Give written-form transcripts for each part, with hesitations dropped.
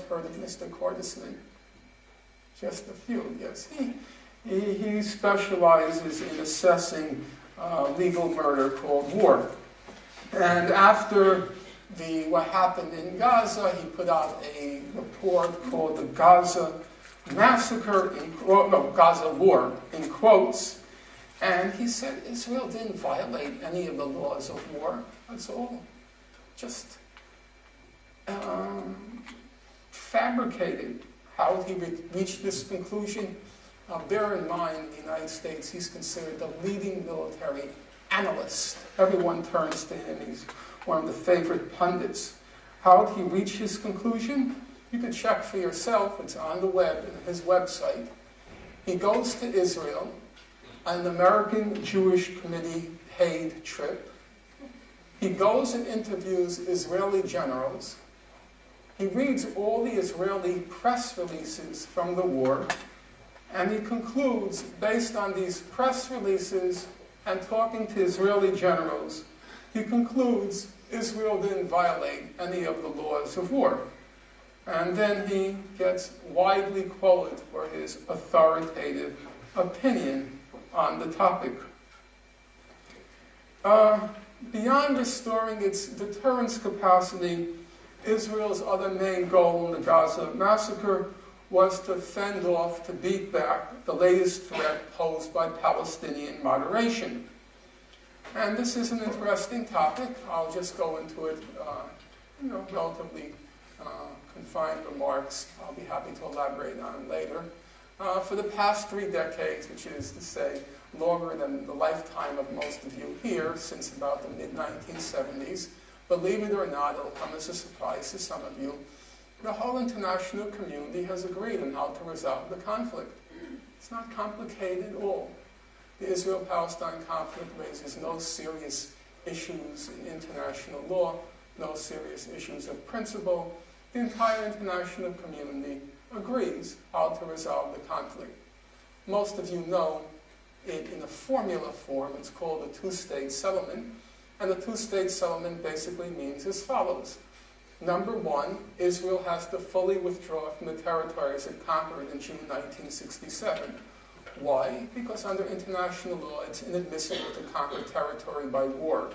heard of Mr. Cortisman? Just a few, yes. He specializes in assessing legal murder called war. And after what happened in Gaza, he put out a report called the Gaza Massacre, Gaza War, in quotes. And he said Israel didn't violate any of the laws of war. That's all. Just fabricated. How he reached this conclusion? Bear in mind, in the United States, he's considered the leading military analyst. Everyone turns to him. He's one of the favorite pundits. How did he reach his conclusion? You can check for yourself. It's on the web, his website. He goes to Israel on an American Jewish Committee paid trip. He goes and interviews Israeli generals. He reads all the Israeli press releases from the war, and he concludes, based on these press releases and talking to Israeli generals, he concludes Israel didn't violate any of the laws of war. And then he gets widely quoted for his authoritative opinion on the topic. Beyond restoring its deterrence capacity, Israel's other main goal in the Gaza massacre was to fend off, to beat back the latest threat posed by Palestinian moderation. And this is an interesting topic. I'll just go into it, relatively confined remarks. I'll be happy to elaborate on it later. For the past 3 decades, which is to say longer than the lifetime of most of you here, since about the mid-1970s, believe it or not, it'll come as a surprise to some of you, the whole international community has agreed on how to resolve the conflict. It's not complicated at all. The Israel-Palestine conflict raises no serious issues in international law, no serious issues of principle. The entire international community agrees how to resolve the conflict. Most of you know it in a formula form. It's called a two-state settlement. And the two-state settlement basically means as follows. Number one, Israel has to fully withdraw from the territories it conquered in June 1967. Why? Because under international law, it's inadmissible to conquer territory by war.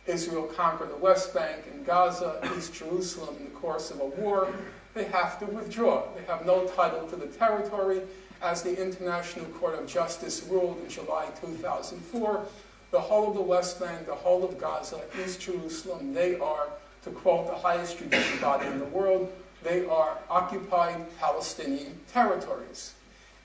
Israel conquered the West Bank and Gaza, East Jerusalem in the course of a war. They have to withdraw. They have no title to the territory. As the International Court of Justice ruled in July 2004, the whole of the West Bank, the whole of Gaza, East Jerusalem, they are, to quote the highest judicial body in the world, they are occupied Palestinian territories.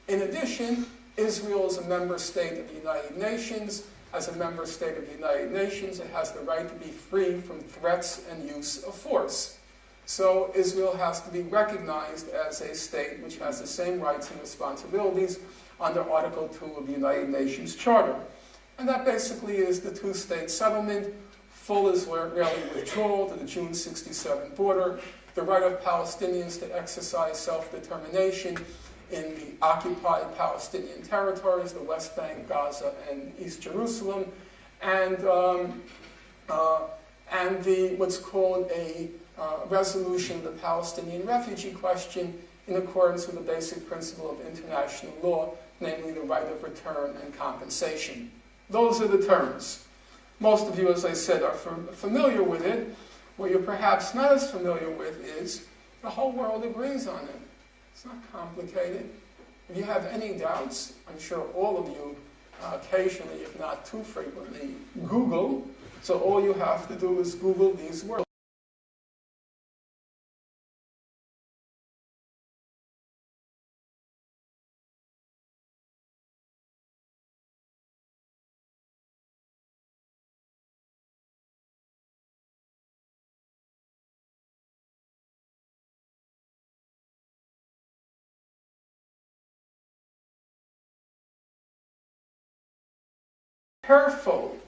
In addition, Israel is a member state of the United Nations. As a member state of the United Nations, it has the right to be free from threats and use of force. So Israel has to be recognized as a state which has the same rights and responsibilities under Article 2 of the United Nations Charter. And that basically is the two-state settlement, full Israeli withdrawal to the June 1967 border, the right of Palestinians to exercise self-determination in the occupied Palestinian territories, the West Bank, Gaza, and East Jerusalem, and what's called a resolution of the Palestinian refugee question in accordance with the basic principle of international law, namely the right of return and compensation. Those are the terms. Most of you, as I said, are familiar with it. What you're perhaps not as familiar with is the whole world agrees on it. It's not complicated. If you have any doubts, I'm sure all of you occasionally, if not too frequently, Google. So all you have to do is Google these words. Careful